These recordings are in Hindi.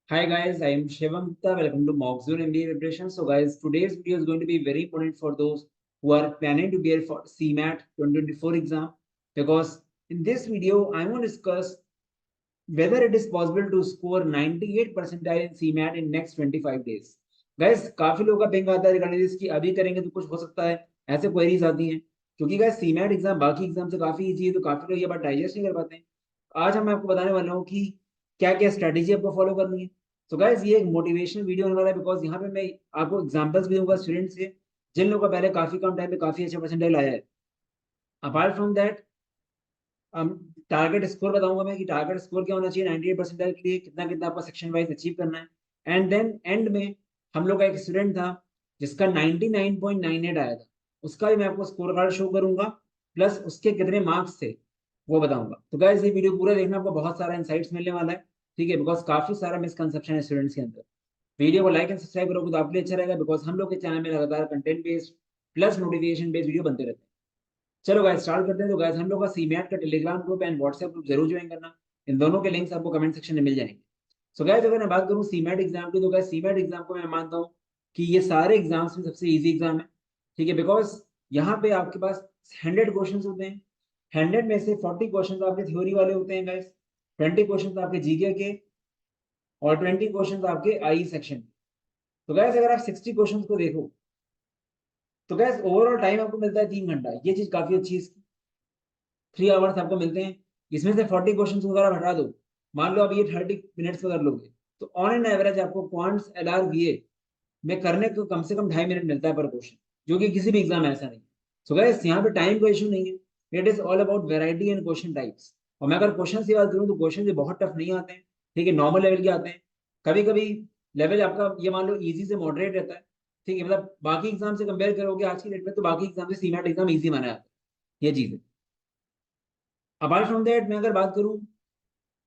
Hi guys, I am Shivam Gupta. Welcome to Mockzone MBA Preparation. So guys, today's video is going to be very important for those who are planning to get for CMAT 2024 exam because in this video I want to discuss whether it is possible to score 98 percentile in CMAT in next 25 days. Guys, काफी लोगों का पिंग आता है रिगार्डिंग दिस कि अभी करेंगे तो कुछ हो सकता है, ऐसे क्वेरीज आती हैं क्योंकि गाइस सीमैट एग्जाम बाकी एग्जाम से काफी इजी है तो काफी लोग ये बात डाइजेस्ट नहीं कर पाते हैं। आज हम आपको बताने वाला हूँ कि क्या क्या स्ट्रेटेजी आपको फॉलो करनी है। तो गाइस ये एक मोटिवेशनल वीडियो होने वाला है बिकॉज यहाँ पे मैं आपको एग्जांपल्स भी दूंगा स्टूडेंट्स से जिन लोगों का पहले काफी कम टाइम में काफी अच्छा परसेंटाइल आया है। Apart from that target score बताऊंगा मैं कि टारगेट स्कोर क्या होना चाहिए 98 परसेंटाइल के लिए, कितना कितना आपका सेक्शन वाइज अचीव करना है। एंड देन एंड में हम लोग का एक स्टूडेंट था जिसका 99.98 आया था, उसका भी मैं आपको स्कोर कार्ड शो करूंगा प्लस उसके कितने मार्क्स थे वो बताऊंगा। तो गाइस ये वीडियो पूरा देखना, आपको बहुत सारा इंसाइट्स मिलने वाला है। ठीक है, बिकॉज काफी सारा मिसकंसेप्शन है स्टूडेंट्स के अंदर। वीडियो को लाइक एंड सब्सक्राइब करोगे तो आपके लिए अच्छा रहेगा बिकॉज हम लोग के चैनल में लगातार content based plus notification based video बनते रहते हैं। चलो गाइस स्टार्ट करते हैं। तो गाइस हम लोग का सीमैट का Telegram group and WhatsApp group जरूर ज्वाइन करना, इन दोनों के लिंक्स आपको कमेंट सेक्शन में मिल जाएंगे। सो गाइस अगर मैं बात करूं सीमैट एग्जाम की तो गाइस सीमैट एग्जाम को मैं मानता हूं कि ये सारे एग्जाम्स में सबसे इजी एग्जाम है। ठीक है, बिकॉज यहाँ पे आपके पास 100 क्वेश्चन होते हैं। 100 में से 40 क्वेश्चन आपके थ्योरी वाले होते हैं गाइस, 20 क्वेश्चन आपके जीके के और 20 क्वेश्चन आपके आई सेक्शन। तो गाइस अगर आप 60 क्वेश्चन को देखो तो गाइस ओवरऑल टाइम आपको मिलता है 3 घंटा। ये चीज काफी अच्छी है। 3 आवर्स आपको मिलते हैं, इसमें से 40 क्वेश्चन वगैरह हटा दो, मान लो आप ये 30 मिनट्स में कर लोगे तो ऑन एन एवरेज आपको क्वांट्स एलआर वीए में करने को कम से कम 2.5 मिनट मिलता है पर क्वेश्चन, जो कि किसी भी एग्जाम में ऐसा नहीं है। सो गाइस यहाँ पे टाइम का इशू नहीं है, it is all about variety and question types. और मैं अगर क्वेश्चन की बात करूँ तो क्वेश्चन भी बहुत टफ नहीं आते हैं। ठीक है, नॉर्मल लेवल के आते हैं। कभी कभी लेवल आपका ये मान लो इजी से मॉडरेट रहता है। ठीक है, मतलब बाकी एग्जाम से कंपेयर करोगे आज की डेट में तो बाकी एग्जाम से सीमैट एग्जाम इजी माना जाता है, ये चीज है। अपार्ट फ्रॉम दैट मैं अगर बात करूं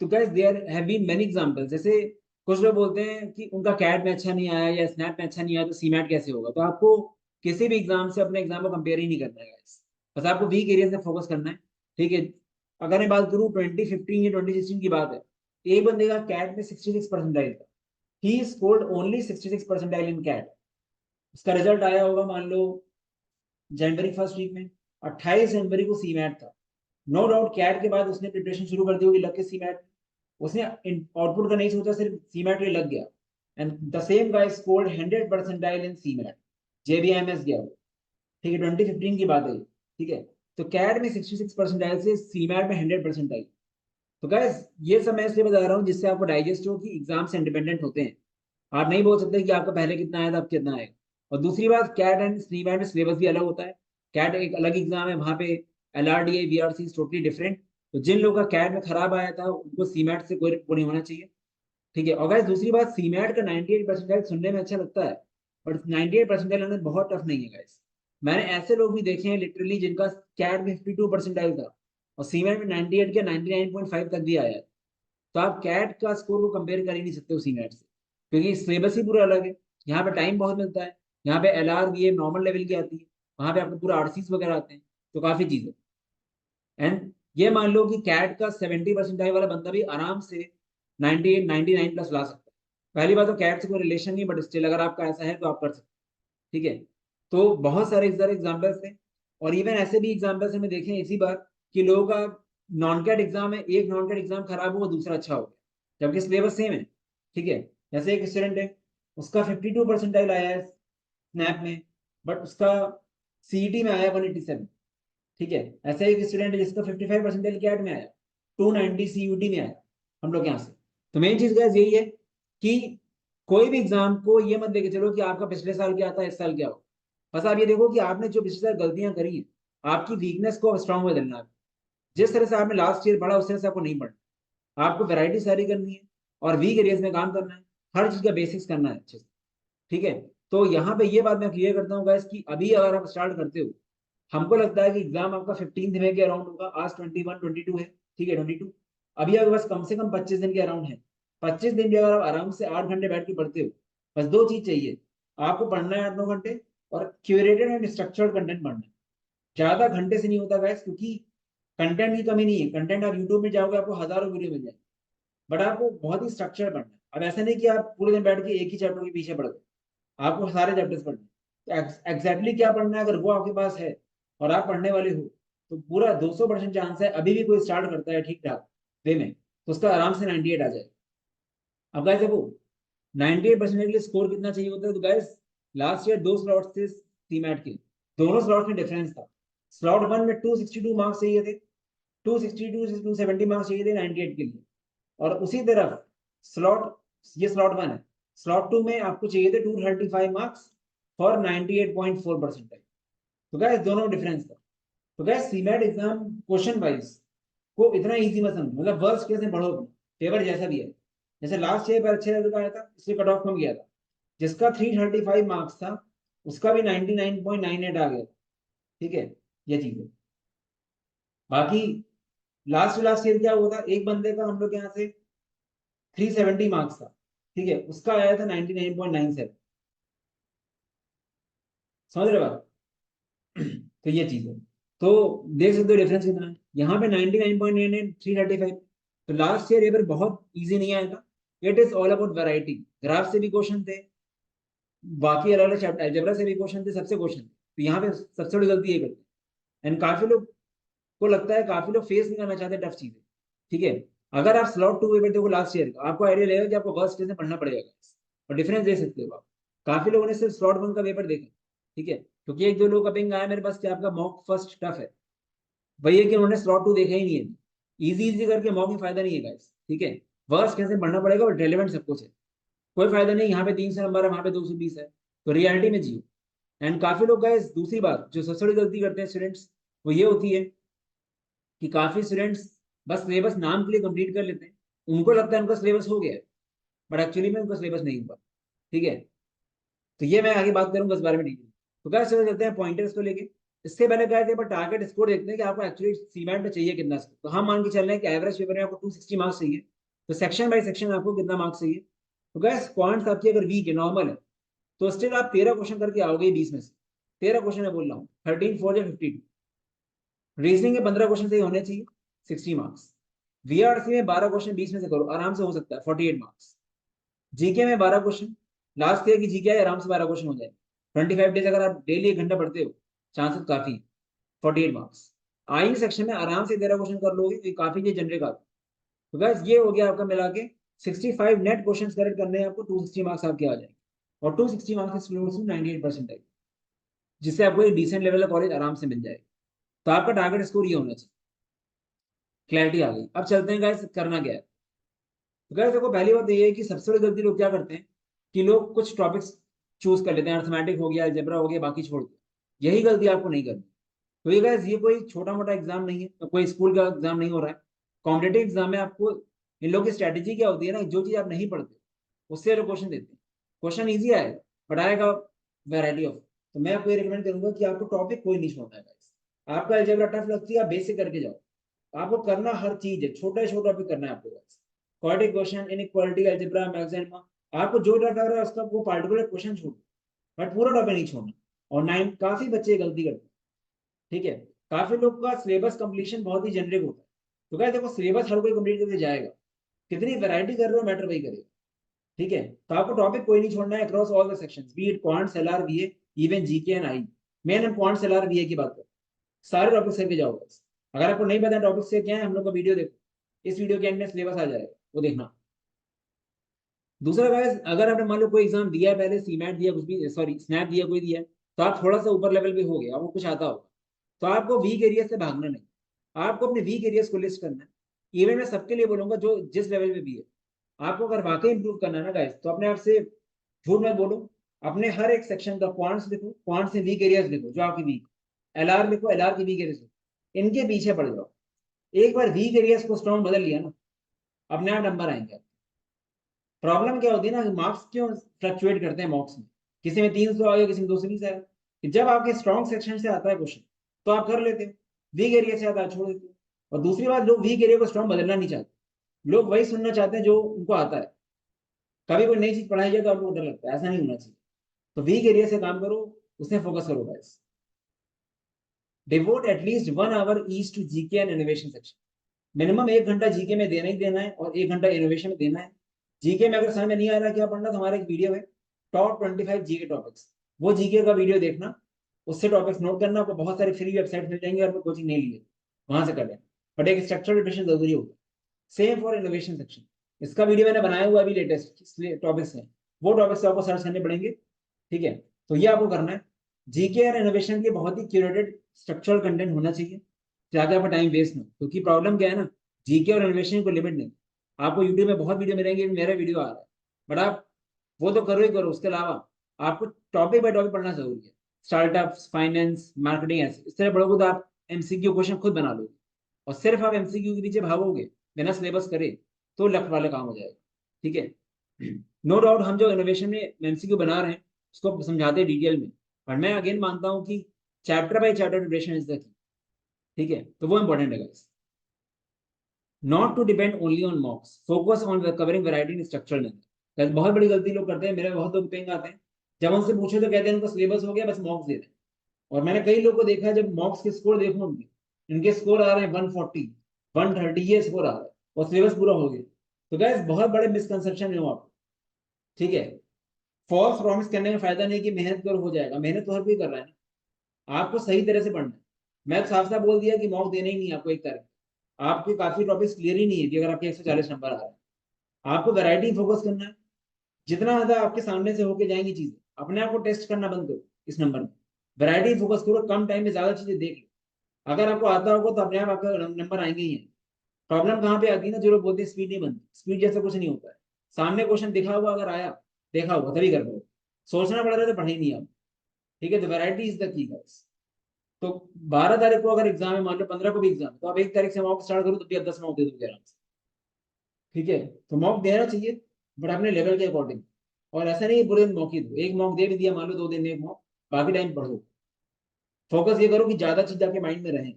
तो guys there have been many examples. जैसे कुछ लोग बोलते हैं कि उनका कैट में अच्छा नहीं आया या स्नैप में अच्छा नहीं आया तो सीमैट कैसे होगा। तो आपको किसी भी एग्जाम से अपने एग्जाम को कंपेयर ही नहीं करना है गाइस, बस आपको वीक एरिया से फोकस करना है। ठीक है, अगर मैं बात करूं 2015 या 2016 की बात है, एक बंदे का कैट में 66 परसेंटाइल था। He scored only 66 percentile in CAT. उसका रिजल्ट आया होगा मान लो जनवरी फर्स्ट वीक में, 28 जनवरी को सीमैट था। नो डाउट कैट के बाद उसने प्रिपरेशन शुरू कर दी होगी लग के सीमैट। उसने आउटपुट का नहीं सोचा, सिर्फ सीमैट के लग गया and the same guy scored 100 percentile in CMAT, JBMS गया वो। ठीक है, 2015 की बात है ये। ठीक है, तो कैट में 66 परसेंटाइल से सीमैट में 100 परसेंटाइल। तो गाइस ये सब मैं इसलिए बता रहा हूँ जिससे आपको डाइजेस्ट हो कि एग्जाम से इंडिपेंडेंट होते हैं। आप नहीं बोल सकते कि आपका पहले कितना आया था अब कितना आएगा। और दूसरी बात, कैट एंड सीमैट में सिलेबस भी अलग होता है। कैट एक अलग एग्जाम है, वहां पे एलआरडीए वीआरसी टोटली डिफरेंट। तो जिन लोगों का कैट में खराब आया था उनको सीमैट से कोई वो नहीं होना चाहिए। ठीक है, और गाइस दूसरी बात, सीमैट का 98 परसेंटाइल सुनने में अच्छा लगता है बट 98 परसेंटाइल आना बहुत टफ नहीं है गाइस। मैंने ऐसे लोग भी देखे हैं लिटरली जिनका कैट में 52 परसेंटाइल था और सीमैट में 98 के 99.5 तक भी आया है। तो आप कैट का स्कोर को कंपेयर कर ही नहीं सकते उसी नेट से, क्योंकि सिलेबस ही पूरा अलग है। यहाँ पे टाइम बहुत मिलता है, यहाँ पे एलआर बी नॉर्मल लेवल की आती है, वहां पे आपको पूरा आरसीस वगैरह आते हैं, तो काफी चीजें। एंड ये मान लो कि कैट का 70 परसेंटाइल वाला बंदा भी आराम से 98 99 प्लस ला सकता है। पहली बात तो कैट से कोई रिलेशन नहीं, बट स्टिल अगर आपका ऐसा है तो आप कर सकते हैं। ठीक है, तो बहुत सारे एग्जाम्पल्स हैं और इवन ऐसे भी एग्जाम्पल्स हमें देखे हैं इसी बार कि लोगों का नॉन कैट एग्जाम है, एक नॉन कैट एग्जाम खराब हुआ दूसरा अच्छा हो गया जबकि सिलेबस सेम है। ठीक है, जैसे एक स्टूडेंट है, उसका 52 परसेंटाइल आया है स्नैप में बट उसका सीईटी में आया 187। ठीक है, ऐसा एक स्टूडेंट है जिसका 55 परसेंटाइल कैट में आया, 290 सीयूटी में आया हम लोग यहाँ से। तो मेन चीज गैस यही है कि कोई भी एग्जाम को ये मत लेके चलो कि आपका पिछले साल क्या था इस साल क्या हो। बस आप ये देखो कि आपने जो पिछले साल गलतियां करी हैं, आपकी वीकनेस को स्ट्रांग बदलना है। जिस तरह से आपने लास्ट ईयर पढ़ा उस तरह से आपको नहीं पढ़ना। आपको वैरायटी सारी करनी है और वीक एरियाज में काम करना है, हर चीज का बेसिक्स करना है अच्छे से। ठीक है, तो यहाँ पे ये बात मैं क्लियर करता हूँ गाइस कि अभी अगर आप स्टार्ट करते हो, हमको लगता है कि एग्जाम आपका 15 मई के अराउंड होगा, आज 21 22 है। ठीक है, 22, अभी आपके पास कम से कम 25 दिन के अराउंड है। 25 दिन भी अगर आप आराम से 8 घंटे बैठ के पढ़ते हो, बस दो चीज चाहिए, आपको पढ़ना है 8 9 घंटे और क्यूरेटेड एंड स्ट्रक्चर्ड कंटेंट पढ़ना है। ज्यादा घंटे से नहीं होता गाइस, क्योंकि कंटेंट की कमी नहीं है। कंटेंट आप यूट्यूब में जाओगे आपको हजारों वीडियो मिल जाएंगे, बट आपको बहुत ही स्ट्रक्चर पढ़ना है। अब ऐसा नहीं कि आप पूरे दिन बैठ के एक ही चैप्टर के पीछे पढ़ गए, आपको सारे चैप्टर्स पढ़ने। तो एग्जैक्टली क्या पढ़ना है, अगर वो आपके पास है और आप पढ़ने वाले हो, तो पूरा 200% चांस है, अभी भी कोई स्टार्ट करता है ठीक ठाक वे में, तो उसका आराम से 98 आ जाएगा। अब गाइस देखो, 98% के लिए स्कोर कितना चाहिए होता है, तो गाइस लास्ट ईयर 2 स्लॉट्स थे सीमैट के, दोनों स्लॉट में डिफरेंस था। स्लॉट 1 में 262 मार्क्स चाहिए थे, 262 से 270 मार्क्स चाहिए थे 98 के लिए। और उसी तरफ स्लॉट, ये स्लॉट 1 है, स्लॉट 2 में आपको चाहिए थे 235 मार्क्स फॉर 98.4 परसेंटाइल। तो गैस दोनों डिफरेंस था। तो gas CMAT exam question wise को इतना इजी मत समझो, मतलब वर्स्ट केस में पढ़ो, पेपर जैसा भी है। जैसे लास्ट ईयर पर अच्छे रिजल्ट आया था, इसलिए कट ऑफ कम गया था। जिसका 335 मार्क्स था, उसका भी 99.98 आ गया था। ठीक है, ये चीज है। बाकी लास्ट ईयर क्या हुआ था, एक बंदे का हम लोग यहाँ से 370 मार्क्स था, ठीक है, उसका आया था 99.97। समझ रहे हो आप? तो ये चीज है। तो देख सकते हो डिफरेंस कितना है, यहाँ पे 99.99, 335। तो लास्ट ईयर पेपर बहुत इजी नहीं आया था। It is all about variety, graph से भी क्वेश्चन थे, बाकी अलग अलग चैप्टर अलजेब्रा से भी क्वेश्चन थे, सबसे क्वेश्चन थे। तो यहाँ पे सबसे बड़ी गलती ये करते हैं, एंड काफी लोग को लगता है, काफी लोग फेस नहीं करना चाहते टफ चीजें। ठीक है, अगर आप स्लॉट 2 पेपर देखो लास्ट ईयर का, आपको आइडिया रहेगा कि आपको वर्स्ट केस में पढ़ना पड़ेगा, और डिफरेंस दे सकते हो आप। काफी लोगों ने सिर्फ स्लॉट 1 का पेपर देखा, ठीक है, क्योंकि एक दो लोग का पिंग आया मेरे पास कि आपका मॉक फर्स्ट टफ है, वही है कि उन्होंने स्लॉट 2 देखा ही नहीं है। इजी इजी करके मॉक में फायदा नहीं है गाइस, ठीक है, वर्स्ट कैसे पढ़ना पड़ेगा और रेलेवेंट सब कुछ है। कोई फायदा नहीं, यहाँ पे 300 नंबर है, वहां पे 220 है, तो रियलिटी में जियो। एंड काफी लोग गाइस, दूसरी बात जो सबसे बड़ी गलती करते हैं स्टूडेंट्स, वो ये होती है कि काफी स्टूडेंट्स बस सिलेबस नाम के लिए कंप्लीट कर लेते हैं, उनको लगता है उनका सिलेबस हो गया है, बट एक्चुअली में उनका सिलेबस नहीं हुआ। ठीक है, तो ये मैं आगे बात करूंगा इस बारे में डिटेल। तो क्या चलो चलते हैं पॉइंटर्स को लेके। इससे पहले क्या थे, पर टारगेट स्कोर देखते हैं कि आपको एक्चुअली सीमेंट में चाहिए कितना स्कोर। तो हम मान के चल रहे हैं कि एवरेज पेपर में आपको 260 मार्क्स चाहिए, तो सेक्शन बाय सेक्शन आपको कितना मार्क्स चाहिए। तो गैस पॉइंट्स आपकी अगर वीक है, नॉर्मल है, तो स्टिल आप 13 क्वेश्चन करके आओगे 20 में से। 13 क्वेश्चन मैं बोल रहा हूँ, 13 4 या 52। रीजनिंग के 15 क्वेश्चन से होने चाहिए, 60 मार्क्स। वीआरसी में 12 क्वेश्चन 20 में से करो, आराम से हो सकता है 48 मार्क्स। जीके में 12 क्वेश्चन, लास्ट ईयर की जीके है, आराम से 12 क्वेश्चन हो जाए। 25 डेज अगर आप डेली 1 घंटा पढ़ते हो, चांसेस काफी, 48 मार्क्स। आई सेक्शन में आराम से 13 क्वेश्चन कर लोगे, तो काफी ये जनरेट आता है। तो बस ये हो गया आपका मिला के 65 नेट क्वेश्चन करेक्ट करने हैं आपको, 260 मार्क्स आपके आ जाएंगे। और 260 मार्क्स क्लोज टू 98% है, जिससे आपको एक डिसेंट लेवल का कॉलेज आराम से मिल जाएगा। तो आपका टारगेट स्कोर ये होना चाहिए। क्लैरिटी आ गई। अब चलते हैं गाइस, करना क्या है। तो गाइस देखो, पहली बात ये है कि सबसे बड़ी गलती लोग क्या करते हैं कि लोग कुछ टॉपिक्स चूज कर लेते हैं, अर्थमेटिक हो गया, अलजेब्रा हो गया, बाकी छोड़ दिया। यही गलती आपको नहीं करनी। तो ये गाइस, ये कोई छोटा मोटा एग्जाम नहीं है, तो कोई स्कूल का एग्जाम नहीं हो रहा है, कॉम्पिटेटिव एग्जाम में आपको इन लोगों की स्ट्रेटेजी क्या होती है ना, जो चीज आप नहीं पढ़ते उससे लोग क्वेश्चन देते हैं। क्वेश्चन ईजी आएगा, बट आएगा वैरायटी ऑफ। तो मैं आपको ये रिकमेंड करूंगा कि आपको टॉपिक कोई नहीं छोड़ना है गाइस। आपका अलजेब्रा टफ लगती है, आप बेसिक करके जाओ। आपको करना हर चीज है, छोटा छोटा टॉपिक करना है आपको guys. Quadratic question, inequality, algebra, maxima, आपको जो टफ लग रहा है उसका वो पार्टिकुलर क्वेश्चन छोड़ो, बट पूरा टॉपिक नहीं छोड़ना। और नाइन काफी बच्चे गलती करते हैं, ठीक है, काफी लोग का सिलेबस कंप्लीशन बहुत ही जेनरिक होता है। तो क्या देखो, सिलेबस हर कोई कंप्लीट करके जाएगा, कितनी वैरायटी कर रहे हो मैटर वही करेगा। ठीक है, तो आपको टॉपिक कोई नहीं छोड़ना है across all the sections, B it quants, LR, वीए, even GK and I. Main हम क्वांट्स, एलआर, वीए की बात करें, सारे टॉपिक्स करके जाओ बस। अगर आपको नहीं पता टॉपिक से क्या है, हम लोग का वीडियो देखो, इस वीडियो के एंड में सिलेबस आ जाएगा, वो देखना। दूसरा गाइस, अगर आपने मान लो कोई एग्जाम दिया है पहले, सीमैट दिया, कुछ भी, सॉरी स्नैप दिया, कोई दिया है, तो आप थोड़ा सा ऊपर लेवल पे हो गए, आपको कुछ आता होगा, तो आपको वीक एरिया से भागना नहीं, आपको अपने वीक एरियाज को लिस्ट करना है। इवन मैं सबके लिए बोलूंगा जो जिस लेवल पे भी है, आपको अगर वाकई इंप्रूव करना है ना गाइस, तो अपने आप से झूठ मत बोलो, अपने हर एक सेक्शन का क्वांट्स लिखो, क्वांट्स से वीक एरियाज लिखो जो आपकी वीक, एलआर लिखो, एलआर की वीक एरियाज लिखो, इनके पीछे पड़ जाओ। एक बार वीक एरियाज को स्ट्रॉन्ग बदल लिया ना, अपने आप नंबर आएंगे। प्रॉब्लम क्या होती है ना, मार्क्स क्यों फ्लक्चुएट करते हैं मॉक्स में, किसी में 300 आ गया, किसी में 220 आया, कि जब आपके स्ट्रॉन्ग सेक्शन से आता है क्वेश्चन, तो आप कर लेते हो, वीक एरिया से आता है छोड़ देते हो। और दूसरी बात, लोग वीक एरिया को स्ट्रॉन्ग बदलना नहीं चाहते, लोग वही सुनना चाहते हैं जो उनको आता है। कभी कोई नई चीज पढ़ाई जाए तो आपको डर लगता है, ऐसा नहीं होना चाहिए। तो वीक एरिया से काम करो, उसमें फोकस करो guys. Devote at least 1 hour each to GK and innovation section. Minimum 1 घंटा जीके में देना ही देना है, और 1 घंटा इनोवेशन में देना है। जीके में अगर समझ में नहीं आ रहा क्या पढ़ना, तो हमारा एक वीडियो है टॉप 25 जीके टॉपिक्स, वो जीके का वीडियो देखना, उससे टॉपिक्स नोट करना, आपको बहुत सारे फ्री वेबसाइट मिल जाएंगे, और कोचिंग नहीं लिए वहां से कर लेना, बट एक स्ट्रक्चर प्रिपरेशन जरूरी होगा। सेम फॉर इनोवेशन सेक्शन, इसका वीडियो मैंने बनाया हुआ अभी, लेटेस्ट टॉपिक्स है, वो टॉपिक्स आपको सर्च करने पड़ेंगे। ठीक है, तो ये आपको करना है। जीके और इनोवेशन के बहुत ही क्यूरेटेड स्ट्रक्चरल कंटेंट होना चाहिए, ताकि आपका टाइम वेस्ट ना हो। क्योंकि प्रॉब्लम क्या है ना, जीके और इनोवेशन को लिमिट नहीं, आपको यूट्यूब में बहुत वीडियो मिलेंगे, मेरा वीडियो आ रहा है, बट आप वो तो करो ही करो, उसके अलावा आपको टॉपिक बाय टॉपिक पढ़ना जरूरी है। स्टार्टअप्स, फाइनेंस, मार्केटिंग, ऐसे इस तरह पढ़ोगे तो आप एमसीक्यू क्वेश्चन खुद बना लोगे, और सिर्फ आप एमसीक्यू के पीछे भागोगे बिना सिलेबस करे, तो लक वाला काम हो जाएगा। ठीक है, नो डाउट हम जो इनोवेशन में एमसीक्यू बना रहे हैं उसको समझाते हैं डिटेल में, पर मैं अगेन मानता हूँ कि chapter by chapter preparation is the key. ठीक है, तो वो इंपॉर्टेंट है guys. Not to depend only on mocks, focus on covering variety in structural length. बहुत बड़ी गलती लोग करते हैं, मेरे बहुत लोग पेंग आते हैं, जब उनसे पूछे तो कहते हैं उनका सिलेबस हो गया, बस मॉक्स दे दें। और मैंने कई लोगों को देखा है, जब मॉक्स के स्कोर देखो उनके, इनके स्कोर आ रहे हैं 140, 130, ये स्कोर आ रहा है, और सिलेबस पूरा हो गया। तो गैस बहुत बड़े मिसकंसेप्शन है वो आपको। ठीक है, फॉल्स प्रॉमिस करने में फायदा नहीं कि मेहनत करो हो जाएगा, मेहनत तो हर कोई कर रहा है ना, आपको सही तरह से पढ़ना है। मैं तो साफ साफ बोल दिया कि मॉक देना ही नहीं है आपको एक तरह, आपके काफी टॉपिक्स क्लियर ही नहीं है कि अगर आपके 140 नंबर आ रहे हैं। आपको वैरायटी फोकस करना है, जितना ज्यादा आपके सामने से होके जाएंगी चीजें, अपने आप को टेस्ट करना बंद करो इस नंबर में, वैरायटी फोकस करो, कम टाइम में ज्यादा चीजें देख लो। अगर आपको आता होगा तो अपने आप आपका नंबर आएंगे ही हैं। प्रॉब्लम कहाँ पे आती है ना, जो लोग बोलते हैं स्पीड नहीं बनती, स्पीड जैसा कुछ नहीं होता है। सामने क्वेश्चन दिखा हुआ अगर आया, देखा हुआ तभी कर पाओ, सोचना पड़ रहा है तो पढ़े ही नहीं आप। ठीक है, तो वैरायटी इज द की गाइस। तो 12 तारीख को अगर एग्जाम है, मान लो 15 को भी एग्जाम, तो आप 1 तारीख से मॉक स्टार्ट करो, तो भी आप 10 मॉक दे दोगे आराम से। ठीक है, तो मॉक देना चाहिए, बट अपने लेवल के अकॉर्डिंग। और ऐसा नहीं है पूरे दिन मॉक ही दो, एक मॉक दे भी दिया मान लो 2 दिन में एक मॉक, बाकी टाइम पढ़ो। फोकस ये करो कि ज्यादा चीज आपके माइंड में रहे।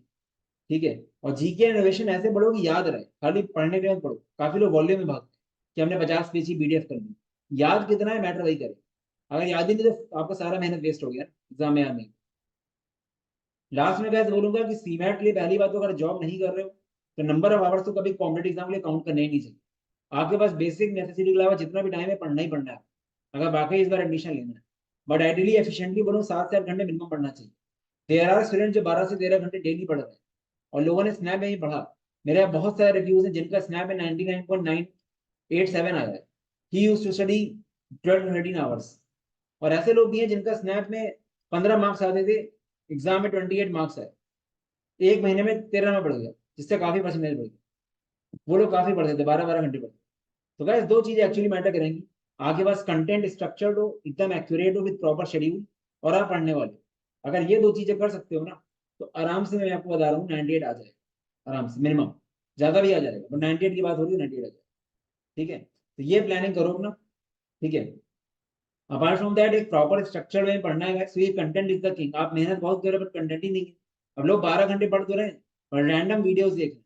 ठीक है, और जीके इनोवेशन ऐसे पढ़ो कि याद रहे, खाली पढ़ने के बाद पढ़ो। काफी लोग वॉल्यूम में भागते हैं कि हमने 50 पेज की पीडीएफ कर ली, याद कितना है मैटर वही करे, अगर याद ही नहीं तो आपका सारा मेहनत वेस्ट हो गया एग्जाम में याद नहीं। लास्ट में मैं बोलूंगा कि सीमैट के लिए पहली बात तो अगर जॉब नहीं कर रहे हो, तो नंबर ऑफ आवर्स तो कभी कॉम्पिटेटिव एग्जाम के लिए काउंट करना ही नहीं चाहिए। आपके पास बेसिक नेसेसिटी के अलावा जितना भी टाइम है पढ़ना ही पढ़ना है, अगर वाकई इस बार एडमिशन लेना है। बट आइडियली एफिशिएंटली बोलो 7 से 8 घंटे मिनिमम पढ़ना चाहिए। देयर आर स्टूडेंट जो 12 से 13 घंटे डेली पढ़ रहे हैं, और लोगों ने स्नैप में ही पढ़ा। मेरे बहुत सारे रिव्यूज हैं जिनका स्नैप में 99.987 आया है, he used to study 12 to 13 hours. और ऐसे लोग भी हैं जिनका स्नैप में 15 मार्क्स आते थे, एग्जाम में 28 मार्क्स आए, एक महीने में 13 में बढ़ गया, जिससे काफी परसेंटेज बढ़ गया। वो लोग काफी पढ़ते थे, 12 12 घंटे पढ़ते। तो गाइस दो चीजें एक्चुअली मैटर करेंगी, आपके पास कंटेंट स्ट्रक्चर्ड हो, एकदम एक्यूरेट हो, विद प्रॉपर शेड्यूल, और आप पढ़ने वाले। अगर ये दो चीजें कर सकते हो ना, तो आराम से मैं आपको बता रहा हूँ 98 आ जाएगा आराम से, मिनिमम। ज्यादा भी आ जाएगा, बट 98 की बात हो रही है, 98 आ जाएगा। ठीक है, तो ये प्लानिंग करो अपना। ठीक है, अपार्ट फ्रॉम दैट एक प्रॉपर स्ट्रक्चर में पढ़ना है, सो ये कंटेंट इज द किंग। आप मेहनत बहुत कर रहे हो बट कंटेंट ही नहीं है। अब लोग 12 घंटे पढ़ तो रहे हैं, और रैंडम वीडियोस देख रहे हैं।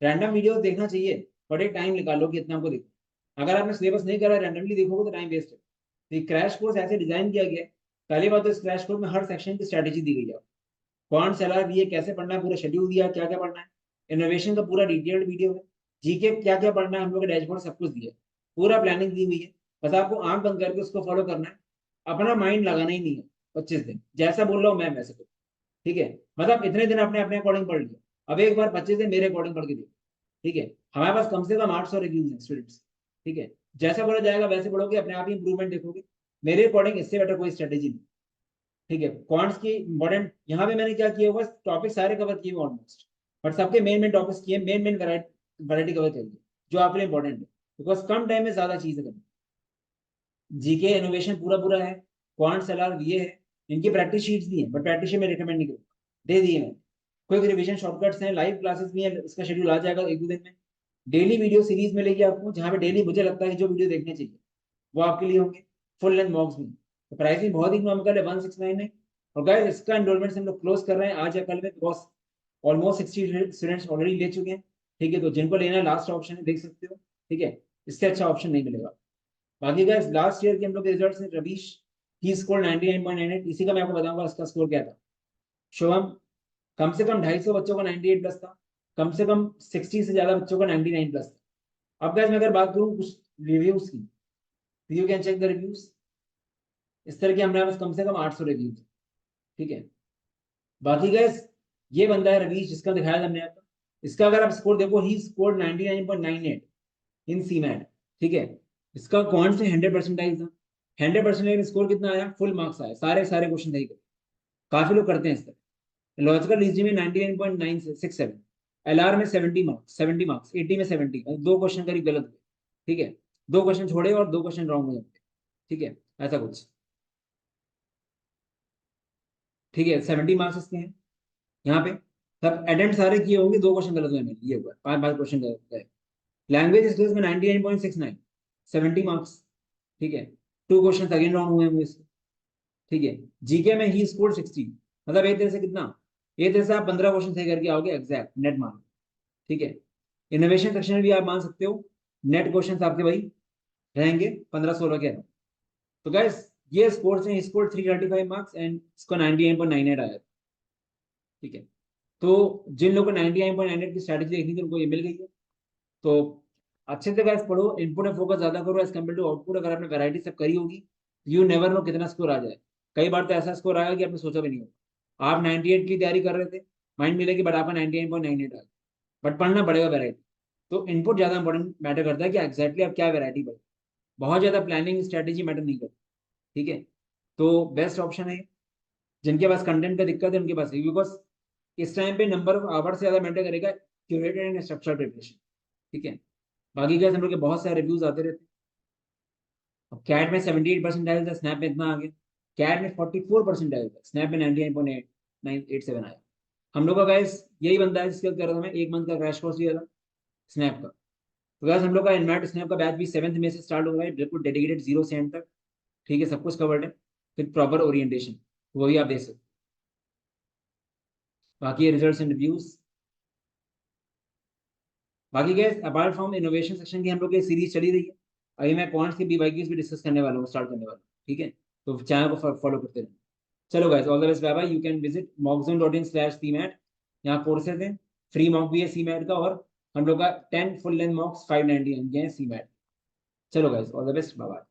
रैंडम वीडियोस देखना चाहिए, बट एक टाइम निकालो कि इतना आपको देखो। अगर आपने सिलेबस नहीं करा, रैंडमली देखोगे तो टाइम वेस्ट है। तो ये क्रैश कोर्स ऐसे डिजाइन किया गया है, पहली बात तो इस क्रैश कोर्स में हर सेक्शन की स्ट्रेटेजी दी गई है, कौन सा दी है, कैसे पढ़ना है, पूरा शेड्यूल दिया क्या क्या पढ़ना है, इनोवेशन का पूरा डिटेल्ड वीडियो है, जीके क्या क्या पढ़ना है, हम लोग का डैशबोर्ड सब कुछ दिया है, पूरा प्लानिंग दी हुई है। बस आपको आंख बंद करके उसको फॉलो करना है, अपना माइंड लगाना ही नहीं है। 25 दिन जैसा बोल रहा हूँ मैं वैसे करो। ठीक है, मतलब इतने दिन अपने अपने अकॉर्डिंग पढ़ लिया, अब एक बार 25 दिन मेरे अकॉर्डिंग पढ़ के देखो। ठीक है, हमारे पास कम से कम 800 रिव्यूज हैं स्टूडेंट्स। ठीक है, जैसा बोला जाएगा वैसे पढ़ोगे, अपने आप ही इंप्रूवमेंट देखोगे। मेरे अकॉर्डिंग इससे बेटर कोई स्ट्रेटेजी नहीं। ठीक है, क्वांट्स की इंपॉर्टेंट यहाँ पे मैंने क्या किया, बस टॉपिक सारे कवर किए ऑलमोस्ट, बट सबके मेन मेन टॉपिक्स किए, मेन मेन वैरायटी कवर करिए जो आपके लिए इंपॉर्टेंट है, बिकॉज कम टाइम में ज्यादा चीजें करनी। जीके इनोवेशन पूरा पूरा है, क्वांट्स एलआर ये है, इनकी प्रैक्टिस शीट्स भी है, बट प्रैक्टिस शीट में रिकमेंड नहीं करूँगा, दे दिए मैंने। क्विक रिवीजन शॉर्टकट्स हैं, लाइव क्लासेस भी हैं, इसका शेड्यूल आ जाएगा 1 2 दिन में। डेली वीडियो सीरीज मिलेगी आपको, जहाँ पे डेली मुझे लगता है कि जो वीडियो देखने चाहिए वो आपके लिए होंगे। फुल लेंथ मॉक्स भी, तो प्राइसिंग बहुत ही इकोनॉमिकल है, 169 है। और गाइस इसका एनरोलमेंट हम लोग क्लोज कर रहे हैं आज या कल में, बिकॉज ऑलमोस्ट 60 स्टूडेंट्स ऑलरेडी ले चुके हैं। ठीक है, तो जिनको लेना है लास्ट ऑप्शन है, देख सकते हो। ठीक है, इससे अच्छा ऑप्शन नहीं मिलेगा। बाकी गाइस लास्ट ईयर के हम लोग के रिजल्ट्स हैं, रवीश ही स्कोर 99.98, इसी का मैं आपको बताऊंगा इसका स्कोर क्या था। शुभम कम से कम 250 बच्चों का 98 प्लस था, कम से कम 60 से ज्यादा बच्चों का 99 प्लस था। अब गाइस मैं अगर बात करूं कुछ रिव्यूज की, you can check the reviews. इस तरह के हमारे पास कम से कम 800 रिव्यूज, ठीक है। बाकी गैस ये बंदा है रवीश, जिसका दिखाया था हमने आपको, इसका अगर आप स्कोर देखो, ही स्कोर 99.98 इन सीमैट, ठीक है। इसका कौन से 100% था, 100% स्कोर कितना आया, फुल मार्क्स आया, सारे सारे क्वेश्चन सही कर, काफी लोग करते हैं इस तरह। लॉजिकल रीजनिंग में 99.967, एलआर में 70 मार्क्स, 70 मार्क्स, 80 में 70, दो क्वेश्चन करीब गलत हुए, ठीक है। दो क्वेश्चन छोड़े और दो क्वेश्चन रॉन्ग हो जाते, ठीक है, ऐसा कुछ, ठीक है। 70 मार्क्स इसके हैं यहाँ पे। सब अटेम्प्ट सारे किए होंगे, दो क्वेश्चन गलत हुए मेरे, ये हुआ 5 5 क्वेश्चन गलत गए। लैंग्वेज स्किल्स में 99.69, 70 मार्क्स, ठीक है। टू क्वेश्चन अगेन रॉन्ग हुए होंगे इसके, ठीक है। जीके में ही स्कोर 60, मतलब एक तरह से कितना, एक तरह से आप 15 क्वेश्चन सही करके आओगे एग्जैक्ट नेट मार्क, ठीक है। इनोवेशन सेक्शन में भी आप मान सकते हो नेट क्वेश्चन आपके भाई रहेंगे 15 16 के अराउंड। तो गाइस ये स्कोर से स्कोर 335 मार्क्स एंड इसको 99.98 आया, ठीक है। तो जिन लोगों को 99.98 की स्ट्रैटेजी देखनी थी उनको ये मिल गई है। तो अच्छे से गाइस पढ़ो, इनपुट में फोकस ज्यादा करो एज कम्पेयर टू आउटपुट। अगर आपने वैरायटी सब करी होगी, यू नेवर नो कितना स्कोर आ जाए। कई बार तो ऐसा स्कोर आएगा कि आपने सोचा भी नहीं होगा, आप 98 की तैयारी कर रहे थे, माइंड मिलेगी बट आपका 99.98 आ गया, बट पढ़ना पड़ेगा वैरायटी। तो इनपुट ज्यादा इंपॉर्टेंट मैटर करता है कि एक्जैक्टली आप क्या वैरायटी पढ़े, बहुत ज्यादा प्लानिंग स्ट्रेटेजी मैटर नहीं करती, ठीक है। तो बेस्ट ऑप्शन है जिनके पास कंटेंट का दिक्कत है उनके पास, बिकॉज इस टाइम पे नंबर ऑफ आवर से ज्यादा मैटर करेगा क्यूरेटेड एंड स्ट्रक्चर्ड प्रिपरेशन, ठीक है। बाकी क्या हम लोग के बहुत सारे रिव्यूज आते रहते हैं। अब कैट में 78% आया था, स्नैप में इतना आ गया, कैट में 44% आया था, स्नैप में 99.987 आया। हम लोग का गैस यही बंदा है जिसके कर रहा था मैं, एक मंथ का क्रैश कोर्स लिया था स्नैप का। तो गैस हम लोग का इनमैट स्नैप का बैच भी 7th में से स्टार्ट हो रहा है, बिल्कुल डेडिकेटेड 0 से एंड तक, ठीक है। सब कुछ कवर्ड है, फिर प्रॉपर ओरिएंटेशन, वही आप देख सकते हो। बाकी रिजल्ट्स एंड रिव्यूज, बाकी gas apart from innovation section की हम लोग की सीरीज चली रही है। अभी मैं कौन सी BYQs भी डिस्कस करने वाला हूँ, स्टार्ट करने वाला हूँ, ठीक है। तो चैनल को फॉलो करते रहें। चलो guys, all the best, bye bye. You can visit mockzone.in/cmat, यहाँ कोर्सेज हैं, फ्री मॉक भी है सीमैट का, और हम लोग का 10 फुल लेंथ मॉक्स 599 के हैं सीमैट। चलो guys, all the best, bye bye.